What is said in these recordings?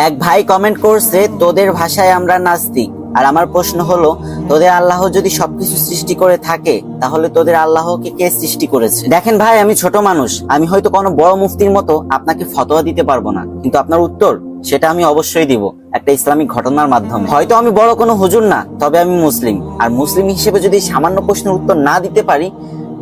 এক ভাই কমেন্ট করছে, তোদের ভাষায় আমরা নাস্তিক। আর আমার প্রশ্ন হলো, তোদের আল্লাহ যদি সবকিছু সৃষ্টি করে থাকে, তাহলে তোদের আল্লাহকে কে সৃষ্টি করেছে? দেখেন ভাই, আমি ছোট মানুষ, আমি হয়তো কোনো বড় মুফতির মতো আপনাকে ফতোয়া দিতে পারবো না, কিন্তু আপনার উত্তর সেটা আমি অবশ্যই দিব একটা ইসলামিক ঘটনার মাধ্যমে। হয়তো আমি বড় কোনো হুজুর না, তবে আমি মুসলিম, আর মুসলিম হিসেবে যদি সামান্য প্রশ্নের উত্তর না দিতে পারি,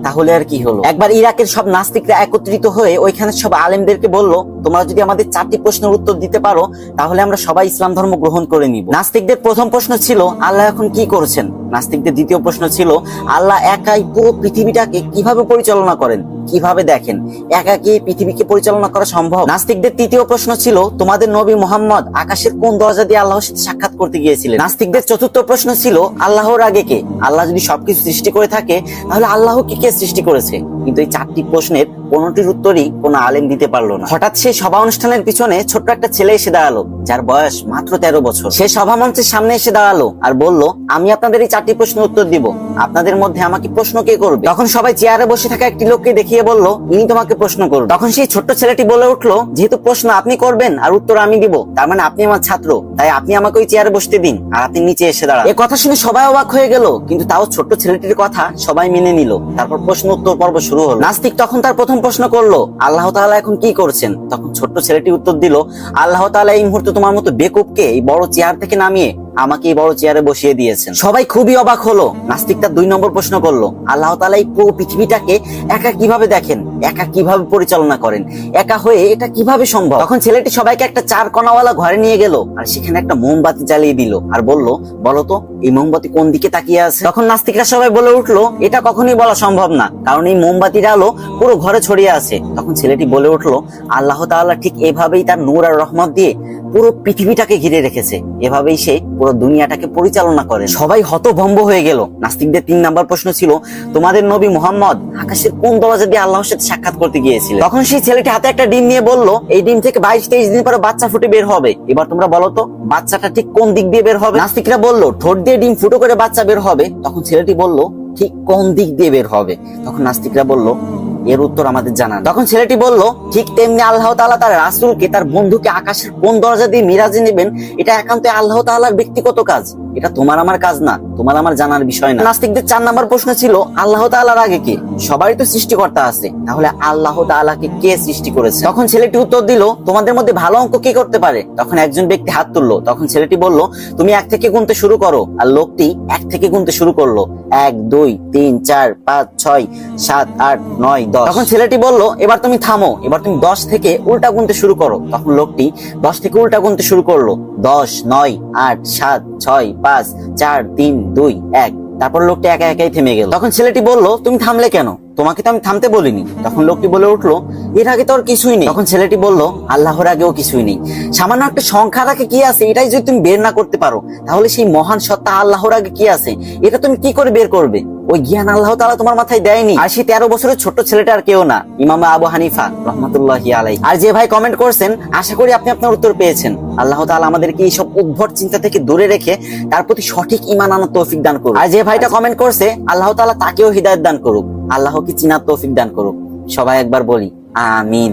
তাহলে আর কি হলো। একবার ইরাকের সব নাস্তিকরা একত্রিত হয়ে ওইখানে সব আলেমদেরকে বলল, তোমরা যদি আমাদের 4টি প্রশ্নের উত্তর দিতে পারো, তাহলে আমরা সবাই ইসলাম ধর্ম গ্রহণ করে নিব। নাস্তিকদের প্রথম প্রশ্ন ছিল, আল্লাহ এখন কি করছেন? নাস্তিকদের দ্বিতীয় প্রশ্ন ছিল, আল্লাহ একাই পুরো পৃথিবীটাকে কিভাবে পরিচালনা করেন, কিভাবে দেখেন? একা কি পৃথিবীকে পরিচালনা করা সম্ভব? নাস্তিকদের তৃতীয় প্রশ্ন ছিল, তোমাদের নবী মুহাম্মদ আকাশের কোন দরজা দিয়ে আল্লাহর সাথে সাক্ষাৎ করতে গিয়েছিলেন? নাস্তিকদের চতুর্থ প্রশ্ন ছিল, আল্লাহর আগে কে? আল্লাহ যদি সবকিছু সৃষ্টি করে থাকে, তাহলে আল্লাহকে কে সৃষ্টি করেছে? কিন্তু এই 4টি প্রশ্নের কোনটির উত্তরই কোনো আলেম দিতে পারলো না। হঠাৎ সেই সভা অনুষ্ঠানের পিছনে ছোট্ট একটা ছেলে এসে দাঁড়ালো, যার বয়স মাত্র 13 বছর। সে সভা মঞ্চের সামনে এসে দাঁড়ালো আর বলল, আমি আপনাদের এই 4টি প্রশ্নের উত্তর দিব, আপনাদের মধ্যে আমাকে প্রশ্ন কে করবে? তখন সবাই চেয়ারে বসে থাকা একটি লোককে দেখিয়ে বলল, ইনি তোমাকে প্রশ্ন করবে। তখন সেই ছোট্ট ছেলেটি বলে উঠলো, যেহেতু প্রশ্ন আপনি করবেন আর উত্তর আমি দিব, তার মানে আপনি আমার ছাত্র, তাই আপনি আমাকে ওই চেয়ারে বসতে দিন আর আপনি নিচে এসে দাঁড়ান। এই কথা শুনে সবাই অবাক হয়ে গেল, কিন্তু তাও ছোট্ট ছেলেটির কথা সবাই মেনে নিল। তারপর প্রশ্ন উত্তর পর্ব শুরু হলো। নাস্তিক তখন তার প্রথম প্রশ্ন করলো, আল্লাহ তাআলা এখন কি করছেন? তখন ছোট্ট ছেলেটি উত্তর দিল, আল্লাহ তাআলা এই মুহূর্তে তোমার মতো বেকুবকে এই বড় চেয়ার থেকে নামিয়ে আমাকে এই বড় চেয়ারে বসিয়ে দিয়েছেন। সবাই খুবই অবাক হলো। নাস্তিক তার 2 নম্বর প্রশ্ন করলো, আল্লাহ তাআলা এই পুরো পৃথিবীটাকে একা কিভাবে দেখেন, একা কিভাবে পরিচালনা করেন, একা হয়ে এটা কিভাবে সম্ভব? তখন ছেলেটি সবাইকে একটা 4 কোণাওয়ালা ঘরে নিয়ে গেল আর সেখানে একটা মোমবাতি জ্বালিয়ে দিল আর বলল, বলো তো এই মোমবাতি কোন দিকে তাকিয়ে আছে? তখন নাস্তিকরা সবাই বলে উঠলো, এটা কখনোই বলা সম্ভব না, কারণ এই মোমবাতির আলো পুরো ঘরে ছড়িয়ে আছে। তখন ছেলেটি বলে উঠলো, আল্লাহ তাআলা ঠিক এভাবেই তার নূর আর রহমত দিয়ে পুরো পৃথিবীটাকে ঘিরে রেখেছে, এভাবেই সে পুরো দুনিয়াটাকে পরিচালনা করে। সবাই হতভম্ব হয়ে গেল। নাস্তিকদের 3 নম্বর প্রশ্ন ছিল, তোমাদের নবী মুহাম্মদ আকাশের কোন দরজা দিয়ে আল্লাহর সাথে সাক্ষাৎ করতে গিয়েছিলেন? তখন সেই ছেলেটি হাতে একটা ডিম নিয়ে বলল, এই ডিম থেকে 22-23 দিন পরে বাচ্চা ফুটে বের হবে, এবার তোমরা বলো তো বাচ্চাটা ঠিক কোন দিক দিয়ে বের হবে? নাস্তিকরা বলল, ঠোঁট দিয়ে ডিম ফুটো করে বাচ্চা বের হবে। তখন ছেলেটি বলল, ঠিক কোন দিক দিয়ে বের হবে? তখন নাস্তিকরা বলল, এর উত্তর আমাদের জানা নেই। তখন ছেলেটি বলল, ঠিক তেমনি আল্লাহ তাআলা তার রাসূলকে, তার বন্ধুকে আকাশের কোন দরজা দিয়ে মিরাজে নেবেন, এটা একান্ত আল্লাহ তাআলার ব্যক্তিগত কাজ, এটা তোমার আমার কাজ না, তোমার আমার জানার বিষয় না। নাস্তিকদের 4 নম্বর প্রশ্ন ছিল, আল্লাহ তাআলার আগে কে? সবারই তো সৃষ্টিকর্তা আছে, তাহলে আল্লাহ তাআলাকে কে সৃষ্টি করেছে? তখন ছেলেটি উত্তর দিল, তোমাদের মধ্যে ভালো অঙ্ক কে করতে পারে? তখন একজন ব্যক্তি হাত তুললো। তখন ছেলেটি বলল, তুমি 1 থেকে গুনতে শুরু করো। আর লোকটি 1 থেকে গুনতে শুরু করলো, 1 2 3 4 5 6 7 8 9 10। তখন ছেলেটি বলল, এবার তুমি থামো, এবার তুমি 10 থেকে উল্টা গুনতে শুরু করো। তখন লোকটি 10 থেকে উল্টা গুনতে শুরু করলো, 10 9 8 7 6 5 4 3 2 1। তারপর লোকটি একা একাই থেমে গেল। তখন ছেলেটি বলল, তুমি থামলে কেন? তোমাকে তো আমি থামতে বলিনি। তখন লোকটি বলে উঠলো, এর আগে তো আর কিছুই নেই। তখন ছেলেটি বলল, আল্লাহর আগেও কিছুই নেই। সামান্য একটা সংখ্যার আগে কি আছে এটাই যদি তুমি বের না করতে পারো, তাহলে সেই মহান সত্তা আল্লাহর আগে কি আছে এটা তুমি কি করে বের করবে? ওই জ্ঞান আল্লাহ তাআলা তোমার মাথায় দেয়নি। আর সেই 13 বছরের ছোট্ট ছেলেটা আর কেউ না, ইমাম আবু হানিফা রাহমাতুল্লাহি আলাইহি। আর যে ভাই কমেন্ট করছেন, আশা করি আপনি আপনার উত্তর পেয়েছেন। আল্লাহ তাআলা আমাদেরকে এইসব উদ্ভট চিন্তা থেকে দূরে রেখে তার প্রতি সঠিক ঈমান আনার তৌফিক দান করুন। আর যে ভাইটা কমেন্ট করছে, আল্লাহ তাআলা তাকেও হিদায়াত দান করুক, আল্লাহকে চিনার তৌফিক দান করুক। সবাই একবার বলি আমিন।